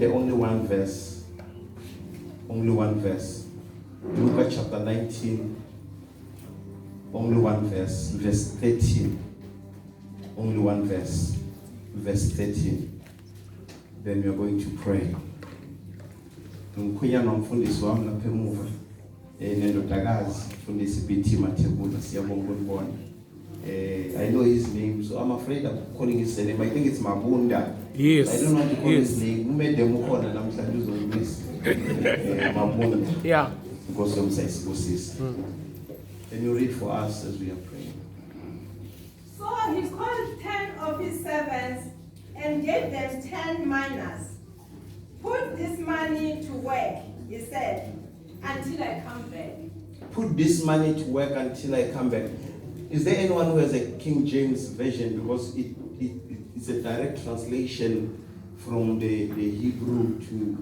only one verse. Only one verse. Luke chapter 19. Only one verse. Verse 13. Only one verse. Verse 13. Then we are going to pray. Ngikuya nomfundisi wami lapha emuva. Nendodakazi mfundisi BT Mathebula siyabonga ukubona. I know his name, so I'm afraid of calling his name. I think it's Mabunda. Yes. I don't know how to call his name. Who made them call and I'm trying to use Mabunda. Yeah. Because of size bosses. Can you read for us as we are praying? So he called 10 of his servants and gave them 10 minas. Put this money to work, he said, until I come back. Put this money to work until I come back. Is there anyone who has a King James version? Because it's a direct translation from the Hebrew to,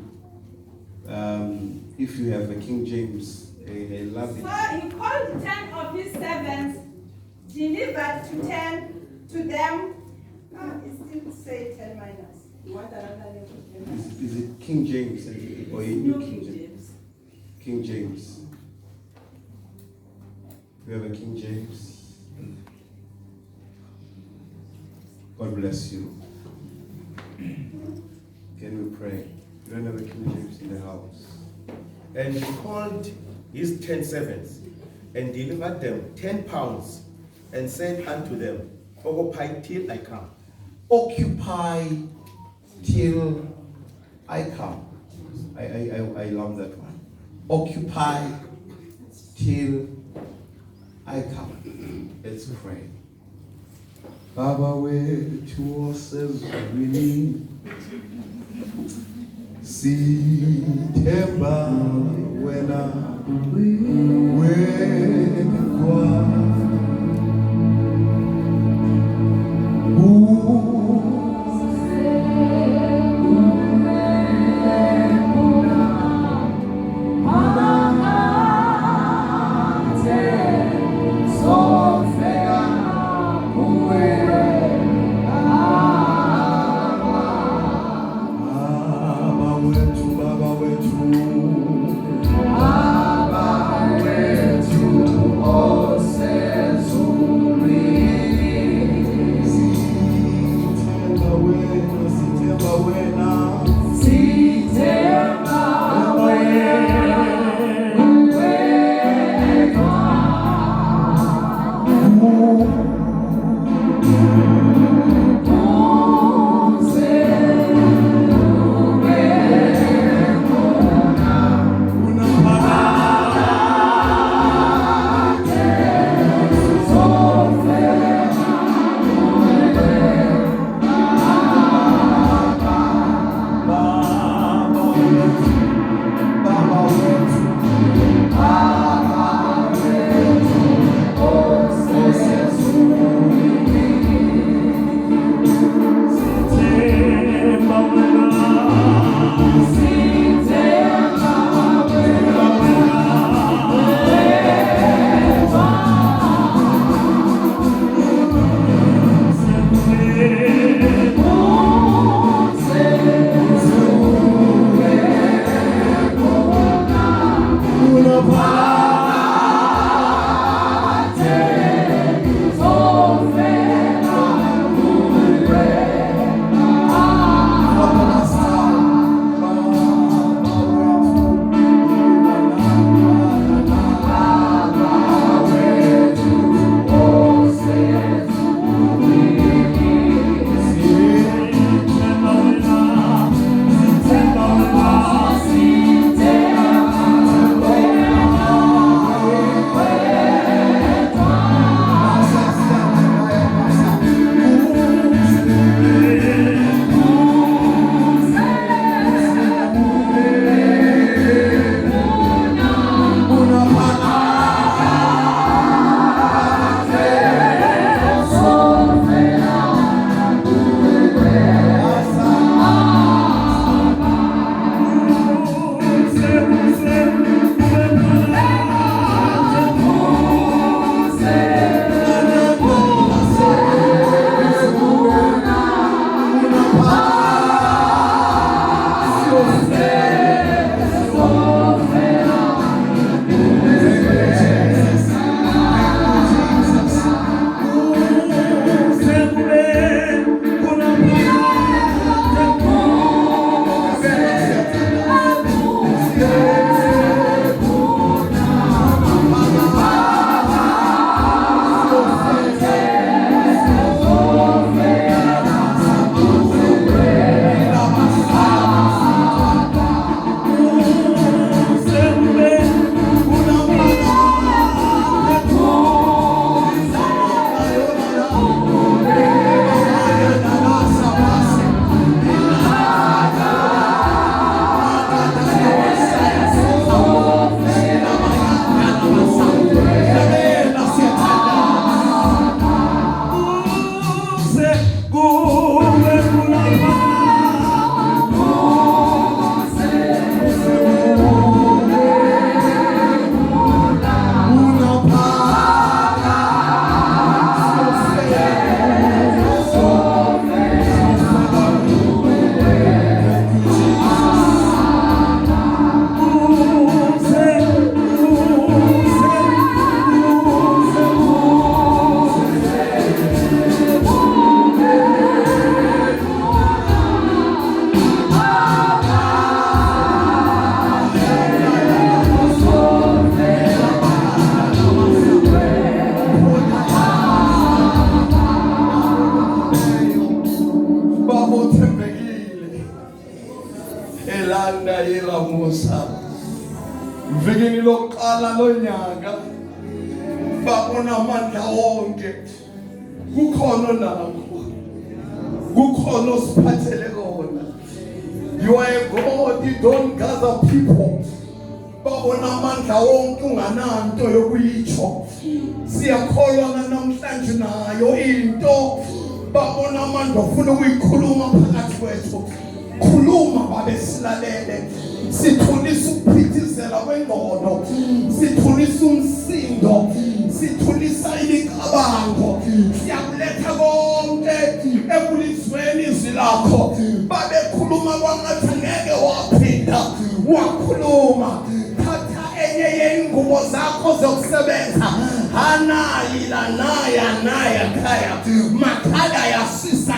if you have a King James, I love it. So he called 10 of his servants, delivered to them. It still say 10 minus. You want another level? Is it King James or New King James? King James. We have a King James. God bless you. Can we pray? We don't have a King James in the house. And he called his 10 servants and delivered them 10 pounds and said unto them, Occupy till I come. Occupy till I come. I love that one. Occupy till I come. Let's pray. Baba wethu osezulwini sithemba wena wedwa Baba wetu elanda iramusa vikini lokuqala lonyaka babona amandla wonke kukhona nakho kukhona osiphathele kona. You are a God, you don't gather people. Babona amandla wonke ungananto yokuyitsho. Siyakholwa namhlanje nayo into babona amandla ufuna ukuyikhuluma phakathi kwethu. Khuluma babe silalele. Sithulisa ukuphithizela kwengqondo, sithulisa umsindo, sithulisa imicabango. Siyakuletha konke ebulizweni izwi lakho. Babe khuluma kwangathi ngeke waphinda wakhuluma. Thatha enye yengubo zakho zokusebenza. Hanayila naya khaya. Makhaya yasusa.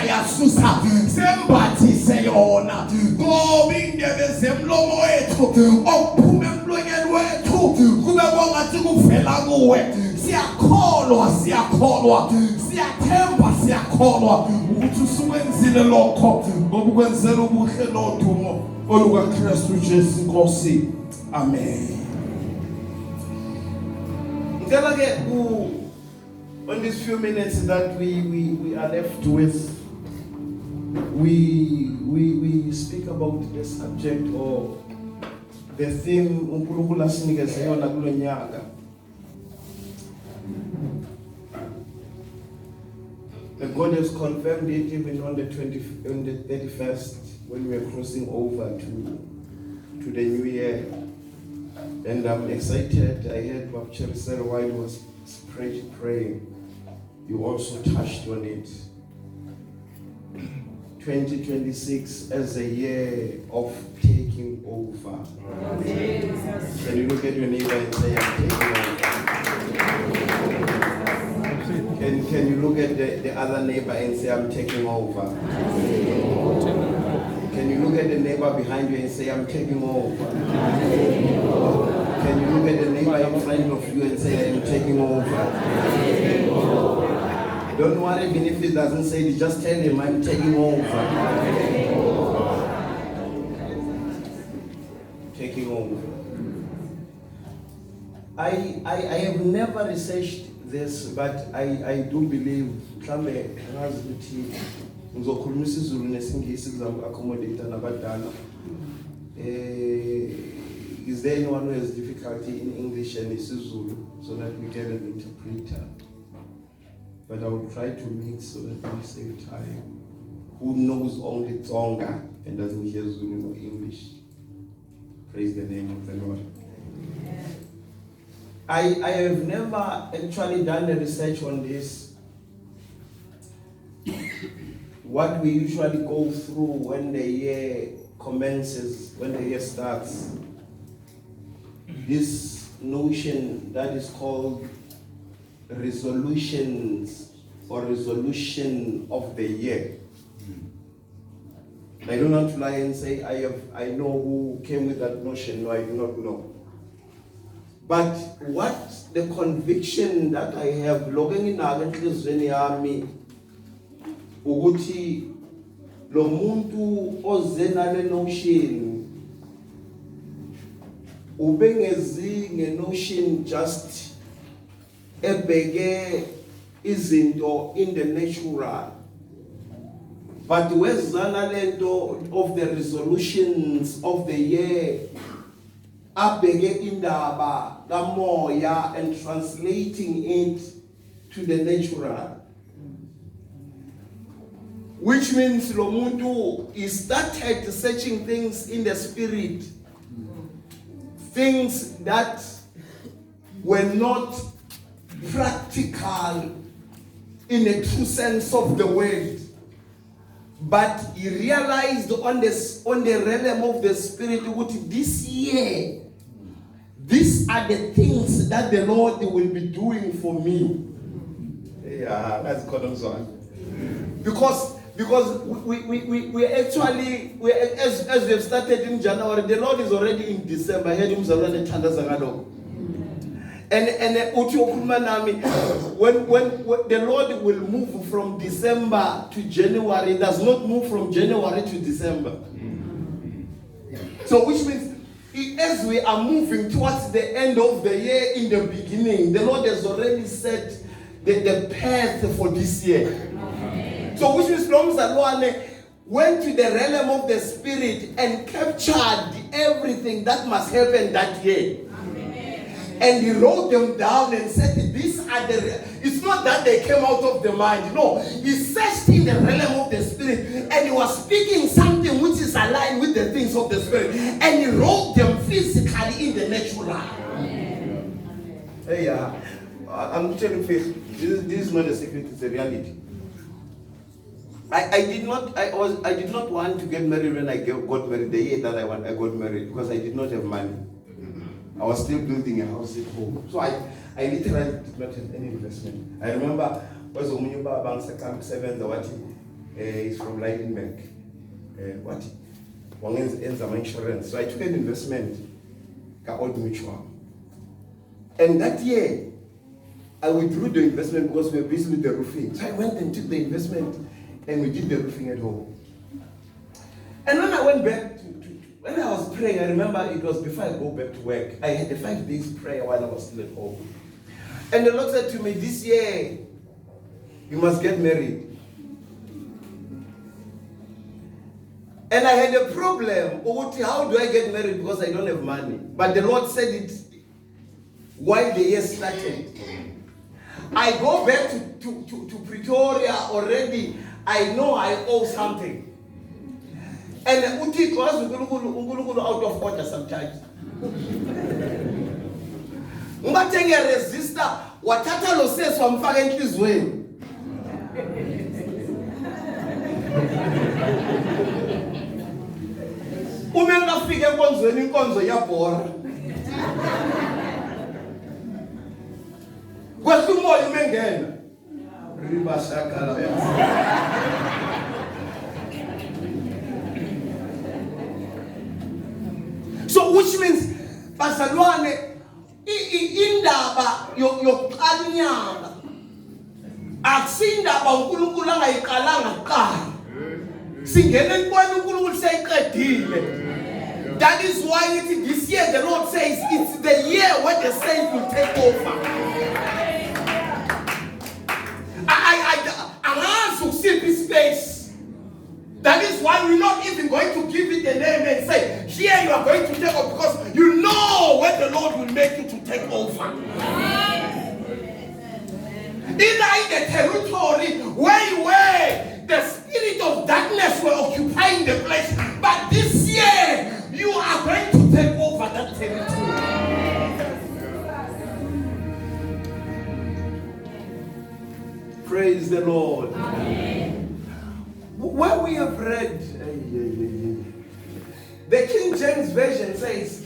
Sembathise yona. Ngoba indebe zemlomo wethu okuphuma emlonyeni wethu kube kongathi kuvela kuwe. Siyakholwa siyakholwa ukuthi usukwenzile lokho ngoba ukwenzela ubuhle nodumo olukaKristu Jesu Nkosi. Amen. Ngicela ke on these few minutes that we are left with, we speak about the subject or the theme uNkulunkulu asinikeze yona kulo nyaka. And God has confirmed it even on the 31st when we are crossing over to the new year. And I'm excited. I heard what Cherry said while he was praying. You also touched on it. 2026 as a year of taking over. Can you look at your neighbor and say, I'm taking over? Can you look at the other neighbor and say, I'm taking over? Can you look at the neighbor behind you and say, I'm taking over? Can you look at the neighbor in front of you and say, I'm taking over? Don't worry, even if it doesn't say it, just tell him, I'm taking over. Taking over. I have never researched this, but I do believe ngizokhulumisa isiZulu nesingisi kuzaccommodate nabadala. Is there anyone who has difficulty in English and isiZulu so that we get an interpreter? But I will try to mix so that we save time. Who knows only Tsonga and doesn't hear Zulu or English? Praise the name of the Lord. I have never actually done a research on this. What we usually go through when the year commences, when the year starts, this notion that is called resolutions or resolution of the year. I don't want to lie and say I know who came with that notion. No, I do not know. But what the conviction that I have logging in agentlizweni yami ukuthi lo muntu ozenale notion ubengezi ngenotion just ebheke izinto in the natural, but wezana lento of the resolutions of the year abheke indaba kamoya and translating it to the natural, which means lo muntu he started searching things in the spirit, things that were not practical in a true sense of the word, but he realized on the realm of the spirit that this year these are the things that the Lord will be doing for me. Yeah, that's God on. Because we actually as we have started in January, the Lord is already in December. I heard him already and when the Lord will move from December to January, it does not move from January to December. So which means as we are moving towards the end of the year in the beginning, the Lord has already set the path for this year. So which means Lomzalwane went to the realm of the spirit and captured everything that must happen that year. And he wrote them down and said, these are it's not that they came out of the mind. No, he searched in the realm of the spirit and he was speaking something which is aligned with the things of the spirit. And he wrote them physically in the natural. Hey, I'm telling you, faith, this is not a secret, it's a reality. I did not want to get married when I got married, the year that I got married, because I did not have money. I was still building a house at home. So I literally did not have any investment. I remember was Umunyumba Bank Camp 7, the what is from Lighting Bank. What? One ends my insurance. So I took an investment, got Old Mutual. And that year, I withdrew the investment because we were busy with the roofing. So I went and took the investment and we did the roofing at home. And when I went back when I was praying, I remember it was before I go back to work. I had a 5 days prayer while I was still at home. And the Lord said to me, this year, you must get married. And I had a problem. How do I get married? Because I don't have money. But the Lord said it while the year started. I go back to Pretoria already. I know I owe something. And Uthixo wazi uNkulunkulu out of order sometimes. Ungathe ngiyaresista wathatha lo sesi wamfaka enhlizweni. Uma ngafika enkonzweni inkonzo iyabhora. Kwehla umoya uma engena. Riba shakala ya. So which means bazalwane indaba yokuqala inyanga akusindaba uNkulunkulu angayiqalanga kuqala. Singena entweni uNkulunkulu seyiqedile. That is why this year the Lord says it's the year where the saints will take over. I want to see this space. That is why we're not even going to give it a name and say, here you are going to take over, because you know where the Lord will make you to take over. Either in the territory where you were, the spirit of darkness were occupying the place, but this year you are going to take over that territory. Praise the Lord. Amen. Where we have read, the King James Version says,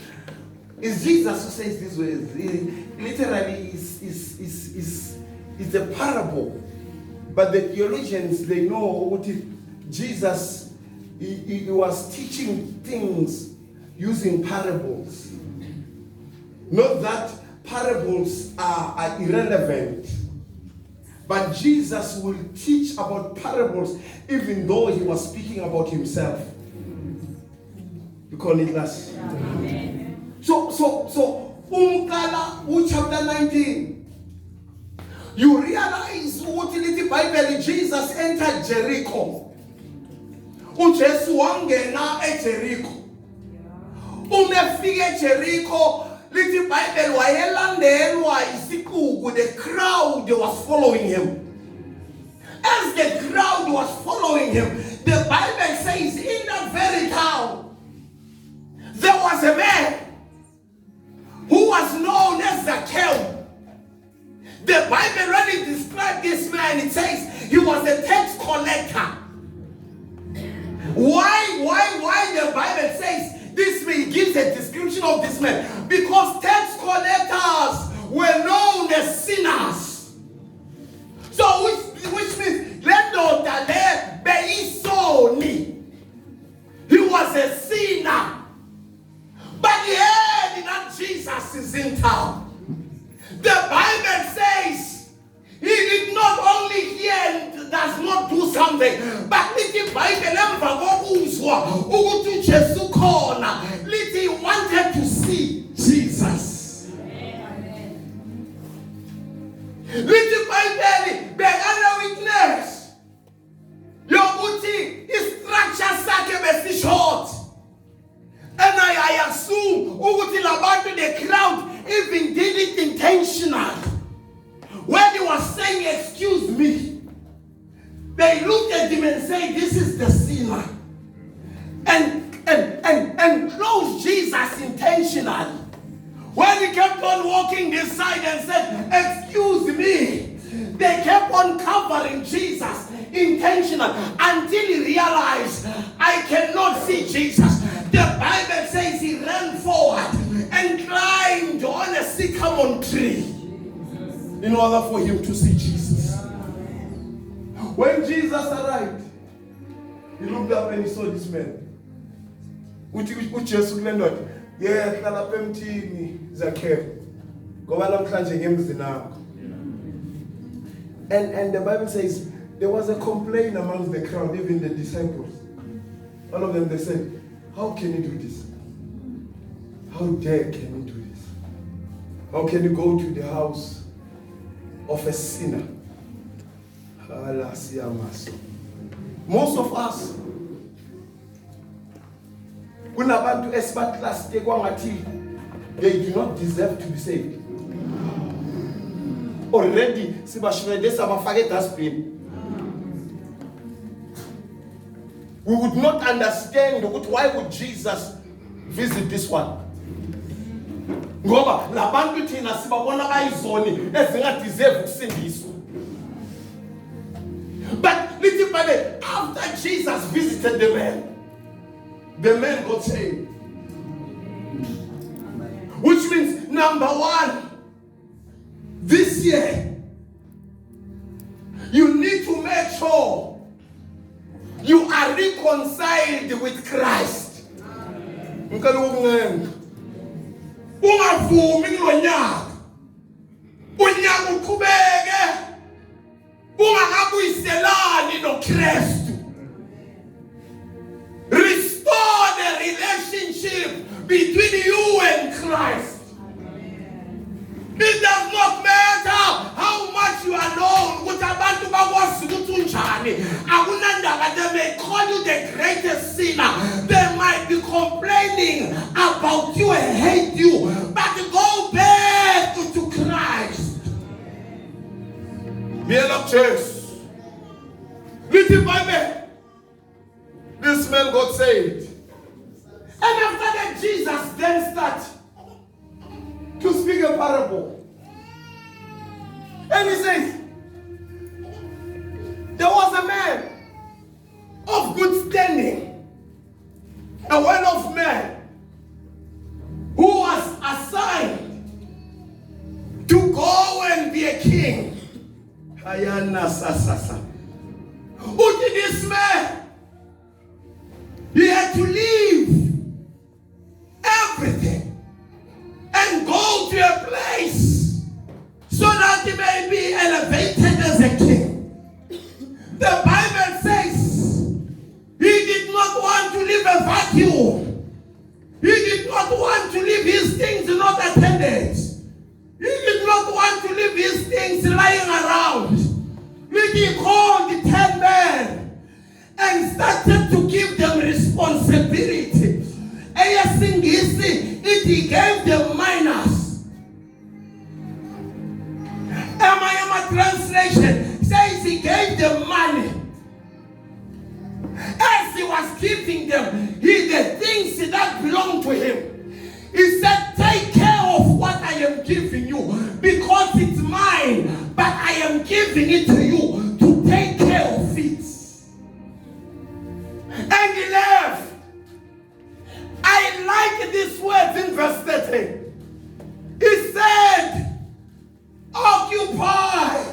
it's Jesus who says these words. Literally, it's a parable. But the theologians, they know what Jesus, he was teaching things using parables. Not that parables are irrelevant. But Jesus will teach about parables even though he was speaking about himself. You call it last. So chapter 19. You realize what in the Bible Jesus entered Jericho. Ujesu wangena eJericho. Umefika eJericho. Little Bible wayelandelwa isikugu, the crowd was following him. As the crowd was following him, the Bible says in that very town there was a man who was known as Zacchaeus. The Bible really described this man. It says he was a tax collector. Why the Bible says this man gives a description of this man? Because tax collectors were known as sinners. So which means he was a sinner. But he heard that Jesus is in town. The Bible says he did not only hear and does not do something, but the Bible assume ukuthi labantu, the crowd even did it intentional. When he was saying, excuse me, they looked at him and said, this is the sinner. And closed Jesus intentionally. When he kept on walking this side and said, excuse me, they kept on covering Jesus intentional until he realized, I cannot see Jesus. The Bible says he ran forward and climbed on a sycamore tree in order for him to see Jesus. When Jesus arrived, he looked up and he saw this man. uJesu kule ndoda yehla lapha emthini Zakhewu ngoba namhlanje ngemzini nakho. And the Bible says there was a complaint among the crowd, even the disciples. All of them, they said, how can you do this? How dare can you do this? How can you go to the house of a sinner? Most of us, kunabantu esibaklaste kwangathi they do not deserve to be saved. Already sibashwede sabafake dustbin. We would not understand why would Jesus visit this one. Ngoba labantu thina sibabona bayizoni ezinga deserve ukusindiswa. But little by little, after Jesus visited the man got saved. Which means, number one, this year, you need to make sure you are reconciled with Christ. Ungavumi kulo nyaka. Unyaka uqhubeke. Ungabuyiselani noKristu. Restore the relationship between you and Christ. It does not matter how much you are known. They may call you the greatest sinner. They might be complaining about you and hate you. But go back to Christ. Little church. Little Bible. This man got saved. And after that, Jesus then started to speak a parable. And he says, there was a man of good standing, a well-off man, who was assigned to go and be a king. Who did this man? He had to leave everything and go to a place so that he may be elevated as a king. The Bible says he did not want to live a vacuum. He did not want to leave his things not attended. He did not want to leave his things lying around. He called the 10 men and started to give them responsibility. He gave them minors. Amayama translation says he gave them money. As he was giving them, the things that belong to him. He said, take care of what I am giving you because it's mine, but I am giving it to you to take care of it. And he left. I like these words in verse 30. He said, occupy,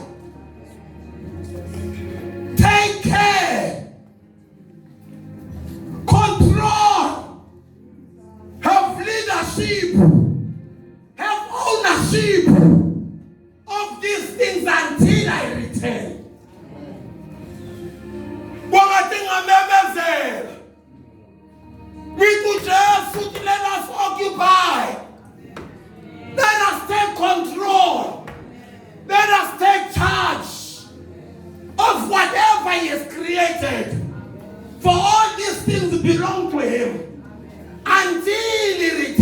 take care, control, have leadership, have ownership of these things until I return. Let us occupy. Let us take control. Let us take charge of whatever he has created. For all these things belong to him until he returns.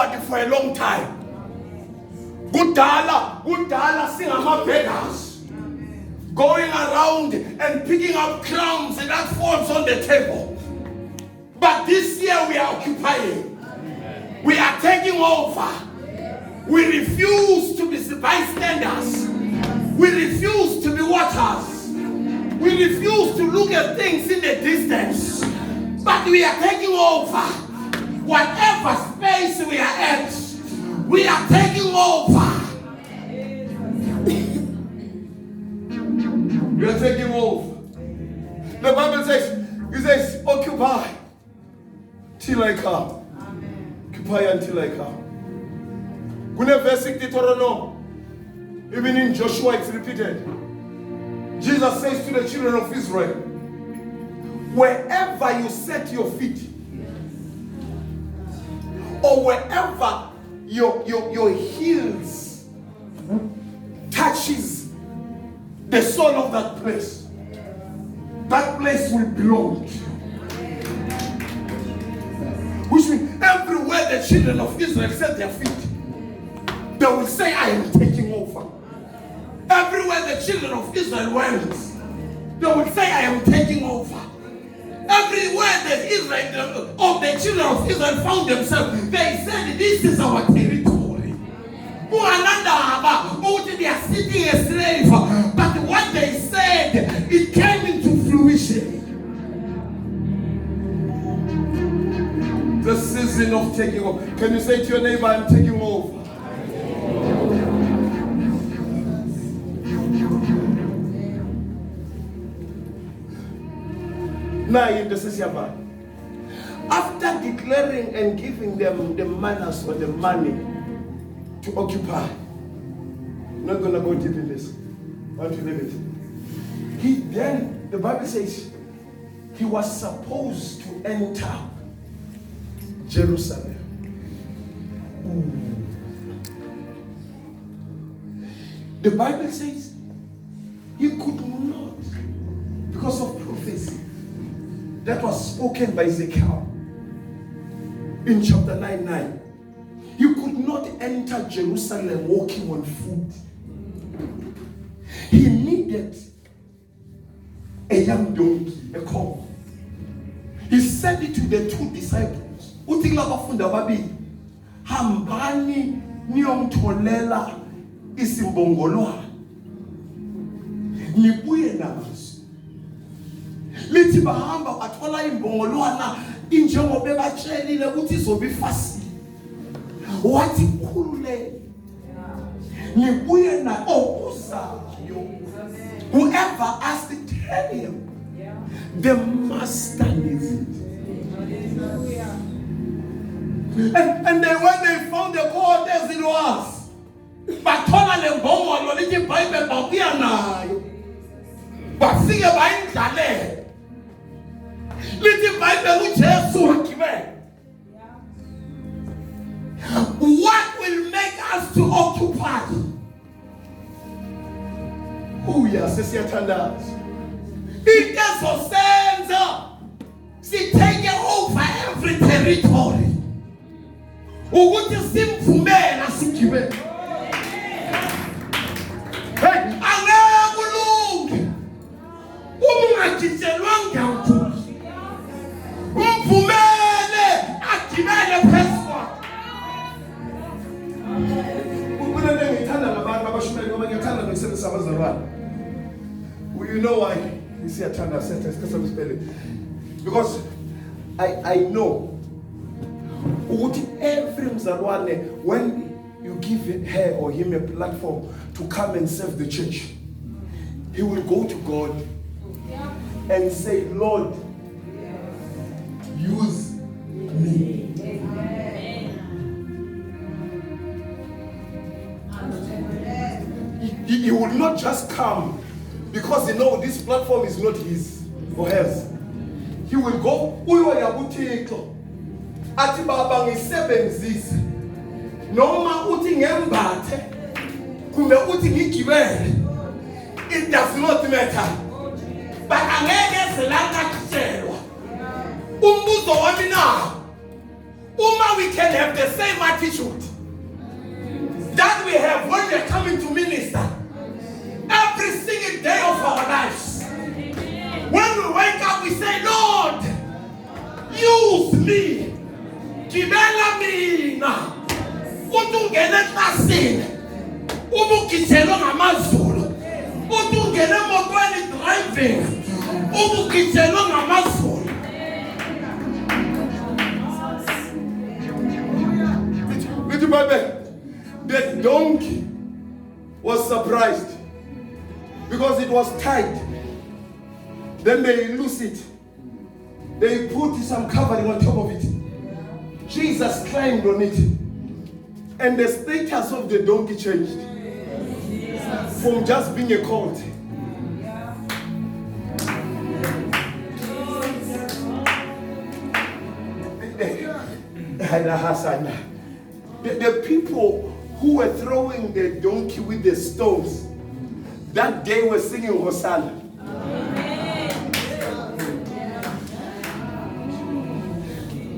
poverty for a long time. Kudala singama beggars, going around and picking up crumbs and that falls on the table. But this year we are occupying. We are taking over. We refuse to be bystanders. We refuse to be watchers. We refuse to look at things in the distance. But we are taking over. Whatever space we are at, we are taking over. We are taking over. The Bible says, it says, occupy till I come. Occupy until I come. Kuna verse in Deuteronomy. Even in Joshua it's repeated. Jesus says to the children of Israel, wherever you set your feet, or wherever your heels touches the soul of that place will belong to you. Which means everywhere the children of Israel set their feet, they will say, I am taking over. Everywhere the children of Israel went, they will say, I am taking over. Everywhere the children of Israel found themselves, they said, this is our territory. They are sitting a slave, but what they said, it came into fruition. The season of taking over. Can you say to your neighbor, I'm taking over? After declaring and giving them the manners or the money to occupy, I'm not going to go deep in this. I want to leave it. The Bible says, he was supposed to enter Jerusalem. The Bible says he could not, because of prophecy that was spoken by Ezekiel in chapter 9:9. He could not enter Jerusalem walking on foot. He needed a young donkey, a colt. He said it to the two disciples. Hambani niyomtholela isimbongolwane. Nibuye nazo. Lithi bahamba bathola imbongolwana injengoba bebatshelile ukuthi izobifasile. Wathi khululeni. Nibuye na okuzayo. Whoever asked it, tell him. The master needs it. And then when they found the court as it was, bathola lembongolo lithi iBhayibheli babuya nayo. Bafike bayindlalela. Lithi iBhayibheli uJesu wagibela. What will make us to occupy? Sesiyathandaza. Into ezosenza sitake over every territory. Ukuthi simvumela sigibele. Hey, angakulungi. Ungajitshelwanga ukuthi umvumele agibele phezulu. Kunento engithanda ngabantu abashumeli ngoba ngiyathanda nokusebenzisa abazalwane. You know why? You see, I turn that sentence because I know every mzalwane, when you give her or him a platform to come and serve the church, he will go to God and say, Lord, use me. He will not just come because he knows this platform is not his or hers. He will go, athi baba ngisebenzise noma uthi ngembathe kumbe uthi ngigibele, it does not matter. But angeke selaka kutshelwa umbuzo wami na Uma, we can have the same attitude that we have when we are coming to minister every single day of our lives. When we wake up, we say, Lord, use me. Gibela mina. Utungene klasini. Ubukithelo ngamazulu. Utungene motweni driving. Ubukithelo ngamazulu. The donkey was surprised because it was tied. Then they loose it. They put some covering on top of it. Jesus climbed on it. And the status of the donkey changed from just being a colt. The people who were throwing the donkey with the stones that day were singing Hosanna.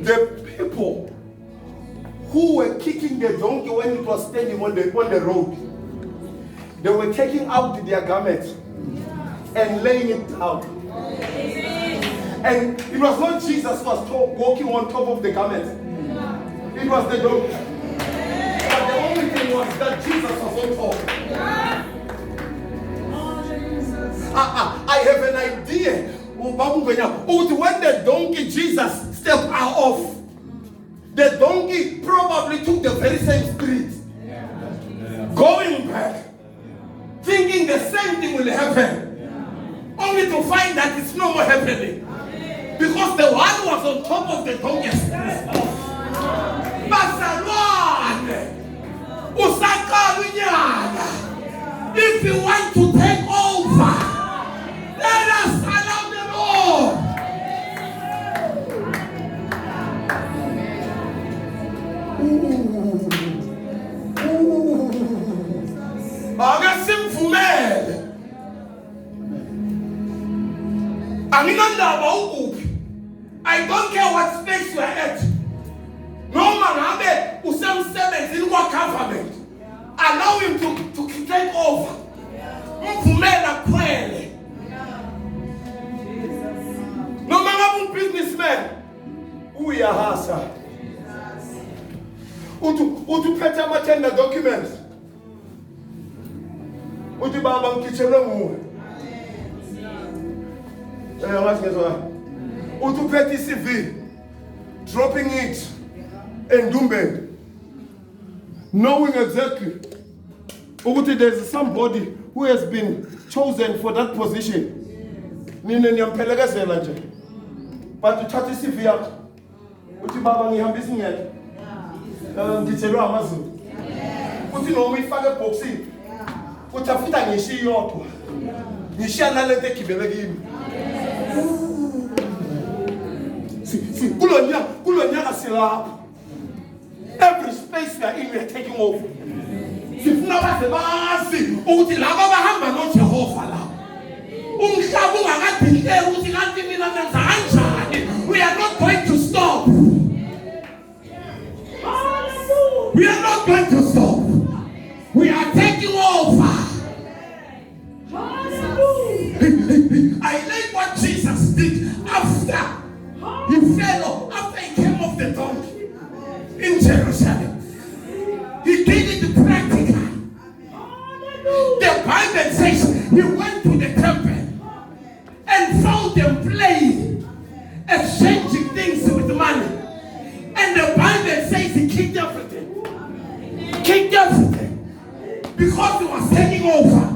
The people who were kicking the donkey when it was standing on the road, they were taking out their garments and laying it down. And it was not Jesus who was walking on top of the garment. It was the donkey. But the only thing was that Jesus was on top. I have an idea. When the donkey Jesus stepped out of, the donkey probably took the very same street. Going back. Thinking the same thing will happen. Only to find that it's no more happening. Because the one was on top of the donkey. If you want to take over, let us allow the Lord. I don't care what space you are at. No man have Usam 7 in what government. Allow him to take over. No man have businessman. We are hasa. Utu peta matenda documents. Utu baba mkichelo mu. Utu peti CV. Dropping it in Dumbe. Knowing exactly there's somebody who has been chosen for that position. But to touch the CV out. Uti baba ngihambisi ngiyeke. Ngithelwa amazulu. Uthi noma ifake boxing. Utafita ngishi yodwa. Ngishiya nalento egibele kimi. See, kulonyaka silapha. Every space we are in, we are taking over. Sifuna basebazi ukuthi laba bahamba noJehova la. Umhlaba ungakadileki ukuthi kanti mina nenza kanjani. We are not going to stop. We are not going to stop. We are taking over. I like what Jesus did after he fell, after he came off the donkey in Jerusalem. He did it practically. The Bible says he went to the temple and found them playing, exchanging things with money. And the Bible says he kicked everything. Kicked everything. Because he was taking over.